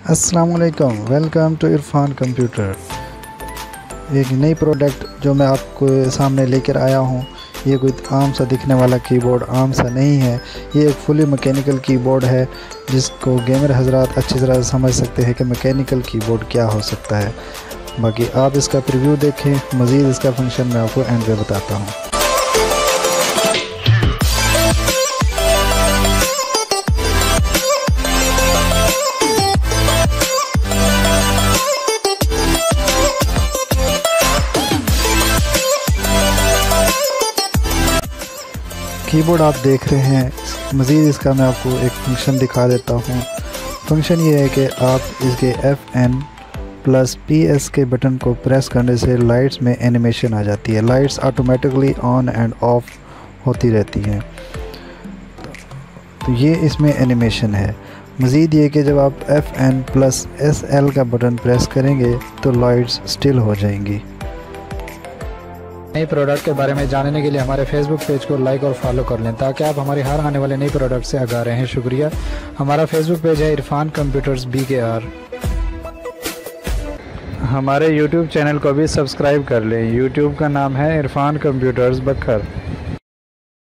अस्सलामुअलैकुम, welcome to Irfan computer. एक नई प्रोडक्ट जो मैं आपको सामने लेकर आया हूँ। ये कोई आम सा दिखने वाला कीबोर्ड आम सा नहीं है। ये एक फुली मैकेनिकल कीबोर्ड है जिसको गेमर हजरात अच्छी तरह से समझ सकते हैं कि मैकेनिकल कीबोर्ड क्या हो सकता है। बाकी आप इसका प्रीव्यू देखें, मज़ीद इसका फंक्शन मैं आपको एंड पे बताता हूँ। कीबोर्ड आप देख रहे हैं, मज़ीद इसका मैं आपको एक फंक्शन दिखा देता हूँ। फंक्शन ये है कि आप इसके FN+PS के बटन को प्रेस करने से लाइट्स में एनिमेशन आ जाती है। Lights automatically on end of होती रहती हैं। तो ये इसमें एनिमेशन है। मज़ीद ये कि जब आप FN+SL का बटन प्रेस करेंगे तो लाइट्स स्टिल हो जाएंगी। नई प्रोडक्ट के बारे में जानने के लिए हमारे फेसबुक पेज को लाइक और फॉलो कर लें ताकि आप हमारी हर आने वाले नई प्रोडक्ट से आगाह रहें। शुक्रिया। हमारा फेसबुक पेज है इरफान कंप्यूटर्स BKR। हमारे यूट्यूब चैनल को भी सब्सक्राइब कर लें। यूट्यूब का नाम है इरफान कंप्यूटर्स बखर।